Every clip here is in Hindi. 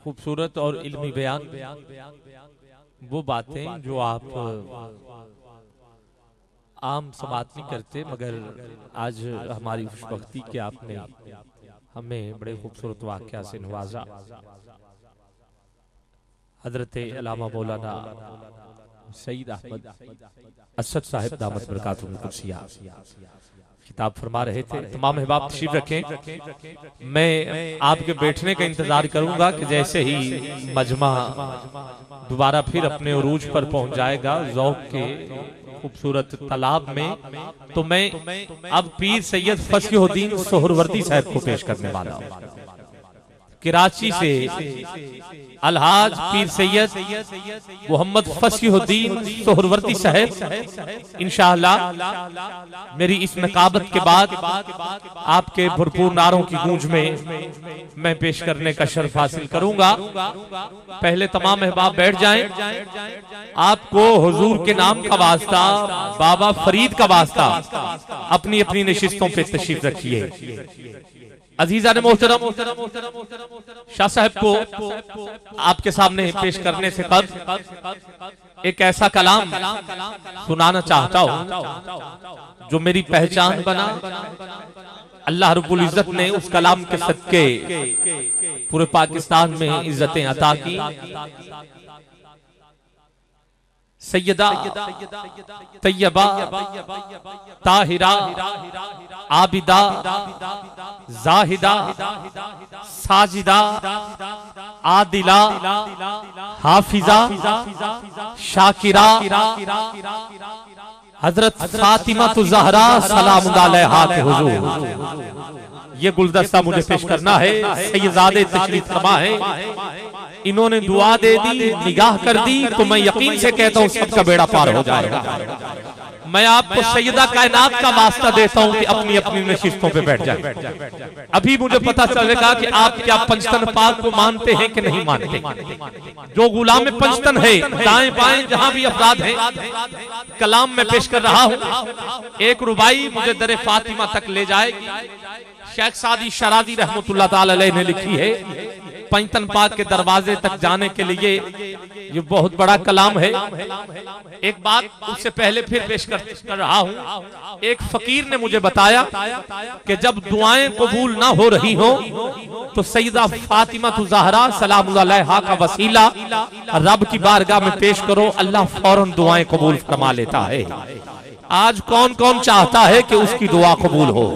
खूबसूरत और इल्मी बयान वो बातें जो आप आम समात नहीं करते, मगर आज हमारी खुशबख्ती कि आपने हमें बड़े खूबसूरत वाक़या से नवाजा। हजरत अल्लामा मौलाना सईद अहमद असद साहिब दामत बरकातुहुल कुद्सिया किताब फरमा रहे थे। तमाम अहबाब तशरीफ रखें। मैं आपके बैठने का इंतजार करूंगा कि जैसे ही मजमा दोबारा फिर अपने उरूज पर पहुंच जाएगा ज़ौक़ के खूबसूरत तालाब में, तो मैं अब पीर सैयद फसीहुद्दीन सोहरवर्दी साहब को पेश करने वाला हूं। कराची से अलहाज पीर सैयद मोहम्मद फसीहुद्दीन सोहरवर्दी साहब इंशाअल्लाह मेरी इस नकाबत के बाद आपके भरपूर नारों की गूंज में मैं पेश करने का शर्फ हासिल करूंगा। पहले तमाम अहबाब बैठ जाएं। आपको हुजूर के नाम का वास्ता, बाबा फरीद का वास्ता अपनी अपनी नशिस्तों पे तशरीफ रखिए। अजीजा ने मोहतरम शाह साहब को आपके सामने पेश करने से कब एक ऐसा कलाम सुनाना चाहता हूं जो मेरी पहचान बना। अल्लाह रब्बुल इज्जत ने उस कलाम के सदके पूरे पाकिस्तान में इज्जतें अता की। सैयदा तैयबा ताहिरा आबिदा जाहिदा साजिदा आदिला हाफिजा शाकिरा हजरत फातिमा ज़हरा सलामुल्लाह अलैहा के हुजूर ये गुलदस्ता मुझे पेश करना है। सैयदादे तशरीफ फरमा है, इन्होंने दुआ दे दी, निगाह कर दी, तो मैं यकीन से कहता हूँ सबका बेड़ा पार हो जाएगा। मैं आपको सैयदा कायनात का वास्ता देता हूँ कि अपनी अपनी नशिस्तों पे बैठ जाए। अभी मुझे पता चलेगा कि आप क्या पंचतन पाक को मानते हैं कि नहीं मानते। जो गुलाम पंचतन है, दाएं बाएं जहां भी अफराद हैं, कलाम में पेश कर रहा हूँ। एक रुबाई मुझे दरे फातिमा तक ले जाएगी। शेख सादी शराजी रहमतुल्लाह ताला अलैह ने लिखी है। पंचतन पाक के दरवाजे तक जाने के लिए ये बहुत बड़ा कलाम है। एक बात उससे पहले फिर पेश कर रहा हूँ। एक फकीर ने मुझे बताया कि जब दुआएं कबूल ना हो रही हो तो सैयदा फातिमा ज़हरा सलामुल्लाह अलैहा का वसीला रब की बारगाह में पेश करो, अल्लाह फौरन दुआएं कबूल फरमा लेता है। आज कौन कौन चाहता है कि उसकी दुआ कबूल हो?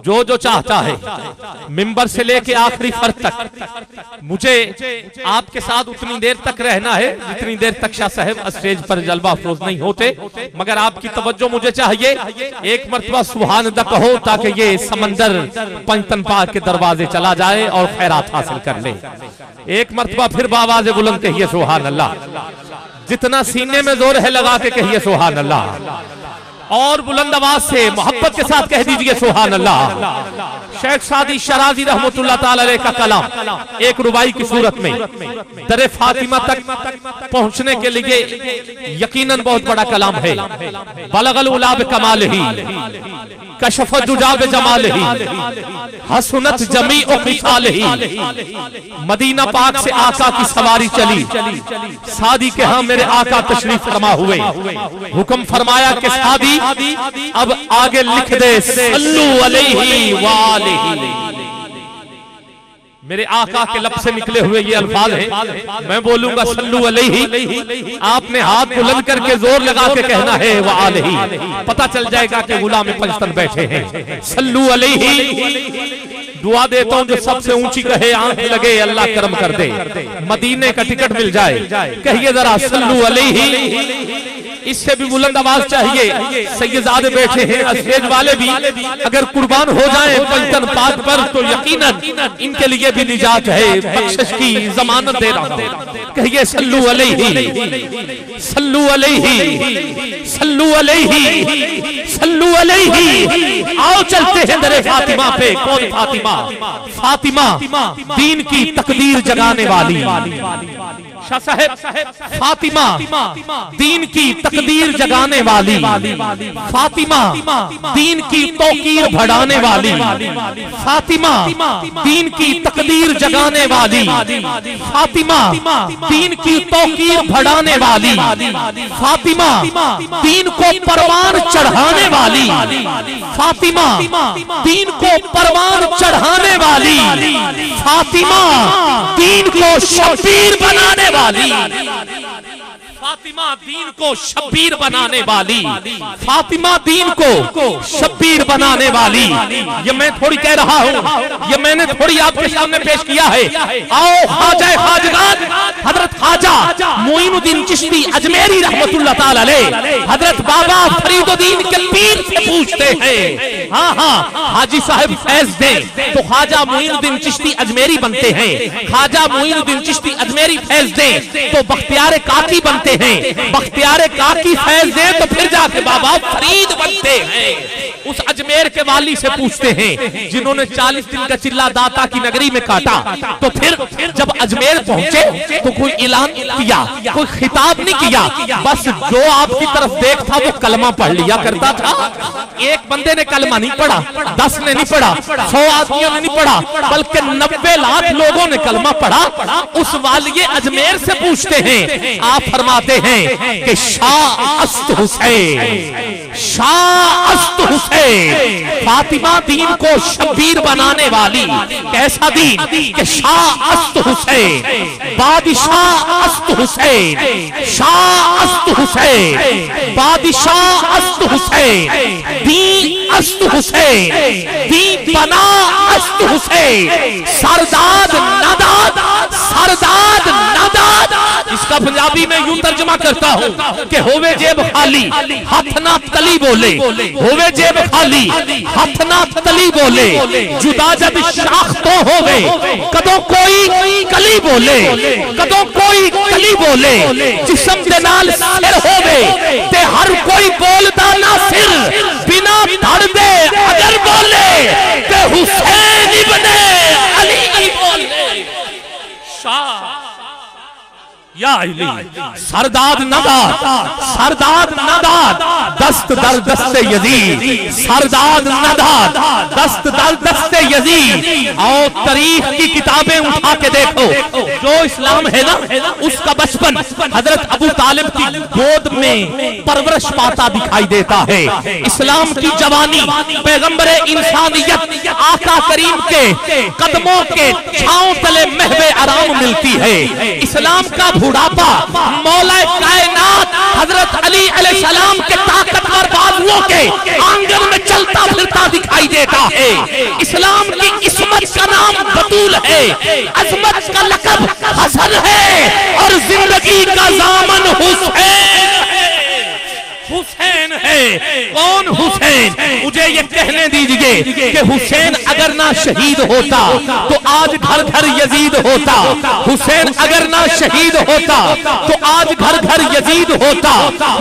जो जो चाहता है, मिंबर से लेके आखिरी फर्द तक मुझे आपके साथ उतनी देर तक रहना है जितनी देर तक शाह साहब स्टेज पर जलवा अफरोज नहीं होते, मगर आपकी तवज्जो मुझे चाहिए। एक मर्तबा सुभान अल्लाह कहो ताकि ये समंदर पंचतन पाक के दरवाजे चला जाए और खैरात हासिल कर ले। एक मर्तबा फिर बावाज़ बुलंद कहिए सुभान अल्लाह। जितना सीने में जोर है लगा के कहिए सुभान अल्लाह, और बुलंद आवाज से मोहब्बत के साथ कह दीजिए सुभान अल्लाह। शेख सादी शराजी रहमतुल्लाह ताला अलैह का कलाम एक रुबाई की सूरत में दरे फातिमा तक पहुंचने के लिए यकीनन बहुत बड़ा कलाम है। बलगल उला बिकमालिही कशफ जुजा बिजमालिही हसनत जमीउ खिसालिही। मदीना पाक से आका की सवारी चली, सादी के यहाँ मेरे आका तशरीफ फरमा हुए। हुक्म फरमाया कि सादी अब आगे लिख दे सल्लू अलैहि वालिही। मेरे आका के लब से निकले हुए ये अल्फाज हैं। मैं बोलूंगा सल्लू अलैहि, आपने हाथ बुलंद करके जोर लगा के कहना है व आलिही। पता चल जाएगा कि गुलाम पंचतन बैठे हैं। सल्लू अलैहि दुआ देता हूँ जो सबसे ऊंची कहे आंख लगे अल्लाह करम कर दे, मदीने का टिकट मिल जाए। कहिए जरा सल्लू अलैहि। इससे भी बुलंद आवाज चाहिए। सैयदादे बैठे हैं, स्टेज वाले भी अगर कुर्बान हो जाएं पंचतन पाक पर तो यकीनन इनके लिए भी निजात है, बख्शिश की जमानत दे रहा हूं। कहिए सल्लू अलैहि सल्लू अलैहि सल्लू अलैहि सल्लू अलैहि। आओ चलते हैं दरे फातिमा पे। कौन फातिमा? फातिमा दीन की तकदीर जगाने वाली, शाह साहब, फातिमा दीन की तकदीर जगाने वाली, फातिमा दीन की तौकीर बढ़ाने वाली, फातिमा दीन की तकदीर जगाने वाली, फातिमा दीन की तौकीर बढ़ाने वाली, फातिमा दीन को परवान चढ़ाने वाली, फातिमा दीन को परवान चढ़ाने वाली, फातिमा दीन को शबीर बनाने वाली, फातिमा दीन को शब्बीर बनाने वाली, फातिमा दीन को शब्बीर बनाने वाली। ये मैं थोड़ी कह रहा हूँ, ये मैंने थोड़ी आपके सामने पेश किया है। आओ ख्वाजा खाजगान हजरत ख्वाजा मोइनुद्दीन चिश्ती अजमेरी रहमतुल्लाह ताला अलैह हजरत बाबा फरीदुद्दीन के पीर से पूछते हैं, हाँ हाँ हाजी साहब फैज दें तो ख्वाजा मोइनुद्दीन चिश्ती अजमेरी बनते हैं, ख्वाजा मोइनुद्दीन चिश्ती अजमेरी फैज दें तो बख्तियार काकी बनते हैं, बख्तियार काकी फैज दे तो फिर जाके बाबा फरीद बनते हैं। उस अजमेर के वाली से पूछते हैं जिन्होंने 40 दिन का चिल्ला दाता की नगरी में काटा, तो फिर जब अजमेर पहुंचे तो कोई ऐलान किया, कोई खिताब नहीं किया, बस जो आपकी तरफ देख था वो कलमा पढ़ लिया करता था। एक बंदे ने कलमा नहीं पढ़ा, 10 ने नहीं पढ़ा, 100 आदमियों ने नहीं पढ़ा, बल्कि 90 लाख लोगों ने कलमा पढ़ा। उस वाली अजमेर से पूछते हैं, आप फरमाते हैं कि शाह अस्त हुसैन, शाह अस्त हुसैन, फातिमा दीन को शब्बीर बनाने वाली, कैसा दीन कि शाह अस्त हुसैन, बादशाह अस्त हुसैन, शाह अस्त हुसैन, बादशाह अस्त हुसैन, दी अस्त हुसैन, दी बना अस्त हुसैन, सरदाद नदाद, सरदाद नदाद। इसका पंजाबी में यूं तर्जुमा करता हूं कि होवे जेब खाली हाथ ना तली बोले, होवे जेब खाली हाथ ना तली बोले, जुदा जब शाख तो होवे कदों कोई कली बोले, कदों कोई कली बोले, जिस्म दे नाल सिर होवे ते हर कोई बोलदा ना सिर, बिना धड़ दे अगर बोले ते हुसैन इब्ने अली बोले। शाह या सरदाद नदाद, सरदाद नदाद, दस्त दर दस्ते यजीद, सरदाद नदाद, दस्त दर दस्ते यजीद। और तारीख की किताबें उठा के देखो, जो इस्लाम है ना उसका बचपन हजरत अबू तालिब की गोद में परवरिश पाता दिखाई देता है। इस्लाम की जवानी पैगंबरे इंसानियत आका करीम के कदमों के छांव तले महवे आराम मिलती है। इस्लाम का बुढ़ापा मौला कायनात हजरत अली अलैहिस्सलाम के ताकतवर बाजुओं के आंगन में चलता फिरता दिखाई देता है। इस्लाम की इस्मत का नाम बतूल है, अजमत का लक़ब हसन है और जिंदगी का दामन हुसैन हुसैन है। कौन हुसैन? मुझे ये कहने दीजिए कि हुसैन अगर ना शहीद होता तो आज घर घर यजीद होता, हुसैन अगर ना शहीद होता तो आज घर घर यजीद होता,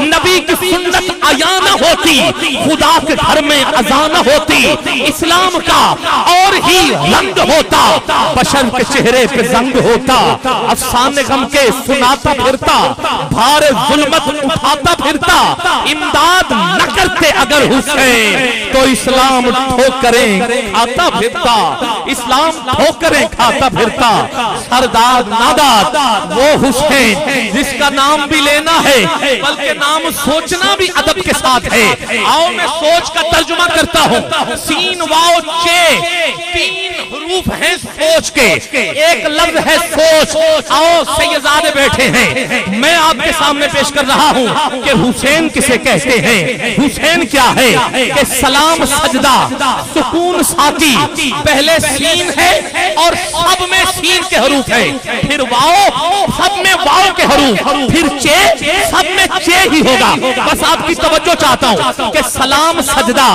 नबी की सुन्नत आया न होती, खुदा के घर में अजान होती, इस्लाम का और ही रंग होता, बशर के चेहरे पे जंग होता, अफसाने गम के सुनाता फिरता, भार जुल्मत उठाता फिरता, इमदाद न करते अगर हुसैन तो इस्लाम ठोकरें खाता फिरता, इस्लाम ठोकरें खाता फिरता। सरदाद नादाद वो हुसैन जिसका नाम भी लेना है बल्कि नाम सोचना भी अदब के साथ है। आओ मैं सोच का तर्जुमा करता हूँ। सीन वाओ चे 3 हरूफ हैं सोच के, एक लफ्ज है सोच। आओ सैयदादे बैठे हैं, मैं आपके सामने पेश कर रहा हूँ कि हुसैन किसे कहते हैं। हुसैन क्या है कि सलाम सजदा सुकून साकी, पहले सीन है और सब में सीन के हरूफ है, फिर वाओ सब में वाओ के हरूफ, फिर चे सब में चे ही होगा। बस आपकी तवज्जो चाहता हूँ कि सलाम सजदा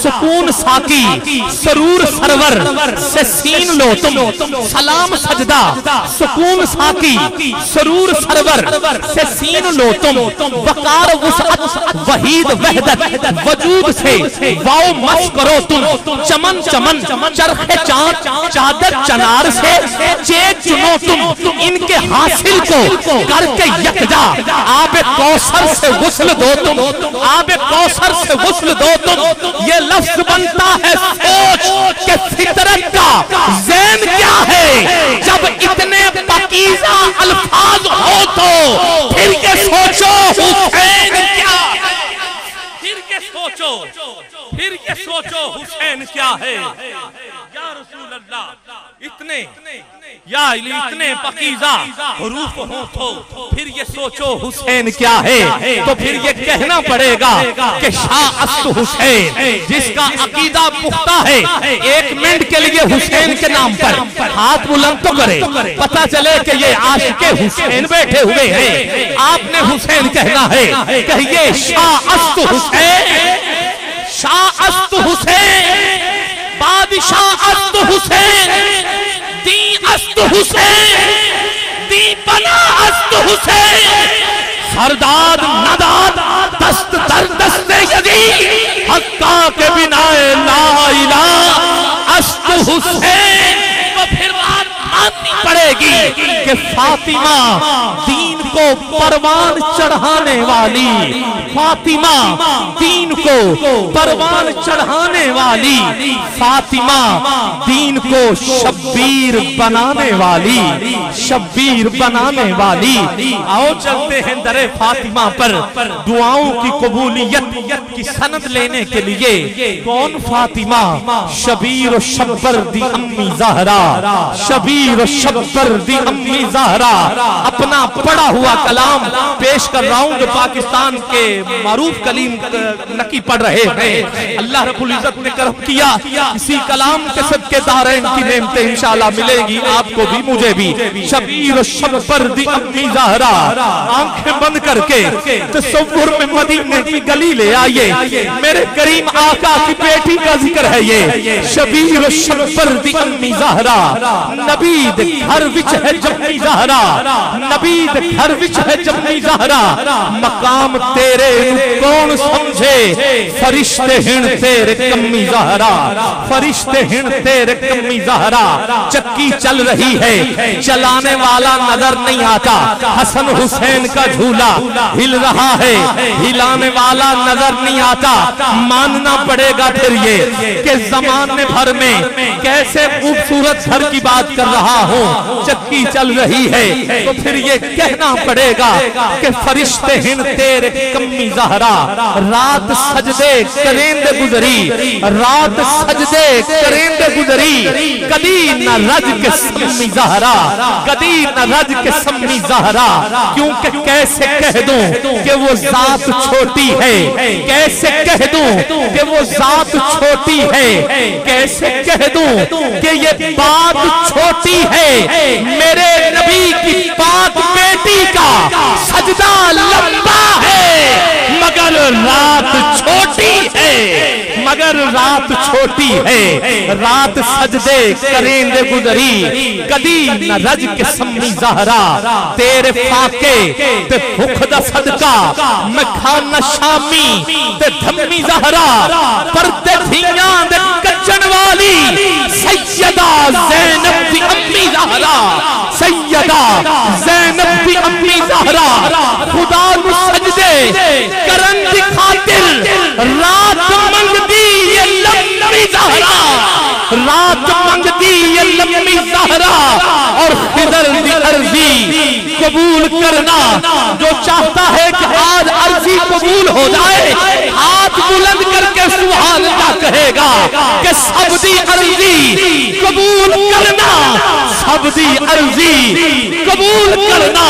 सुकून साकी सरूर सरवर से सीन लो तुम, सलाम सजदा सुकून साकी सरूर सरवर से सीन लो तुम, वकार वुसअत वहीद वहदत वजूद से वाओ मस करो तुम, चमन चमन चरखे चांद चादर चनार से चे चुनो तुम, दीन के हासिल को करके यकजा आबे कौसर से गुस्ल दो तुम, आबे कौसर से गुस्ल दो तुम। ये लफ्ज बनता है सोच के फितरत का ज़ैन क्या है। जब इतने पाकीज़ा अल्फाज हो तो फिर ये सोचो हुसैन क्या है, फिर ये सोचो हुसैन क्या है। या रसूल अल्लाह इतने पकीज़ा हुरूफ हो तो फिर ये सोचो हुसैन क्या है। तो फिर ये कहना पड़ेगा कि शाह अस्त हुसैन, जिसका अकीदा पुख्ता है, एक मिनट के लिए हुसैन के नाम पर हाथ बुलंद तो करे, पता चले कि ये आशिके हुसैन बैठे हुए हैं। आपने हुसैन कहना है, कहिए शाह अस्त हुसैन, शाह अस्त हुसैन, बादशाह अस्त हुसैन, दी अस्त हुसैन, दी बना अस्त हुसैन, सरदाद नदाद दस्त दर दस्ते यजीद हक्का के बिनाए ला इलाहा अस्त हुसैन। तो फिर बात माननी पड़ेगी कि फातिमा दीन को परवान चढ़ाने वाली, फातिमा दीन को परवान चढ़ाने वाली, फातिमा दीन को शब्बीर बनाने वाली, शब्बीर बनाने वाली। आओ चलते हैं दरे फातिमा पर दुआओं की कबूलियत की सनद लेने के लिए। कौन फातिमा? शबीर और शब्बर दी अम्मी ज़हरा, शबीर और शब्बर दी अम्मी ज़हरा। अपना पढ़ा हुआ कलाम पेश कर रहा हूं जो पाकिस्तान के मारूफ कलीम नकी पढ़ रहे हैं। अल्लाह रब्बुल इज्जत ने करम किया, इसी कलाम के सदके दारैन की नेमतें इंशाअल्लाह मिलेगी आपको भी मुझे भी। शबीर और शब्बर दी अम्मी ज़हरा, आंखें बंद करके तसव्वुर में मदीने की गली ले आइए, मेरे करीम आका की बेटी का जिक्र है ये। शबीर और शब्बर दी अम्मी ज़हरा, नबी दे घर विच है जम्मी ज़हरा, नबी दे घर विच है जम्मी ज़हरा। मकाम तेरे कौन समझे, फरिश्ते हिण तेरे कम्मी ज़हरा, फरिश्ते हिण तेरे कम्मी ज़हरा। चक्की चल रही है, चलाने वाला नजर नहीं आता, हसन हुसैन का झूला हिल रहा है, हिलाने वाला नजर नहीं आता। मानना पड़ेगा फिर ये कि जमाने भर में कैसे खूबसूरत घर की बात कर रहा हूँ, चक्की चल रही है। तो फिर ये कहना पड़ेगा कि फरिश्ते हिन तेरे कम्मी ज़हरा। रात सजदे करेंदे गुजरी, रात सजदे करेंदे गुजरी, कदी न रज के सम्मी ज़हरा, कदी न रज के सम्मी ज़हरा। क्योंकि कैसे कह दूं कि वो जात छोटी है, कैसे कह दूं कि वो जात छोटी है, कैसे कह दूं कि ये बात छोटी है। मेरे नबी की पाक बेटी का सजदा लंबा है, मगर रात छोटी है, मगर रात छोटी है। रात सजदे करेंदे गुजरी, कदी न रज के सम्मी ज़हरा। तेरे फाके ते भुख दा सदका मैं खाना शामी ते धम्मी ज़हरा। परदे धियां दे कच्चन वाली सैयदा ज़ैनब दी अम्मी ज़हरा, सैयदा ज़ैनब दी अम्मी ज़हरा। खुदा नू सजदे करन दी खातिर रात मंगदी ये लम्बी ज़हरा, रात मंगदी ये लम्बी ज़हरा। और खिदर दी अर्जी कबूल करना, जो चाहता है कि आज अर्जी कबूल हो जाए, हाथ बुलंद करके सुभान अल्लाह कहेगा कि सब दी अर्जी कबूल करना, सब दी अर्जी कबूल करना।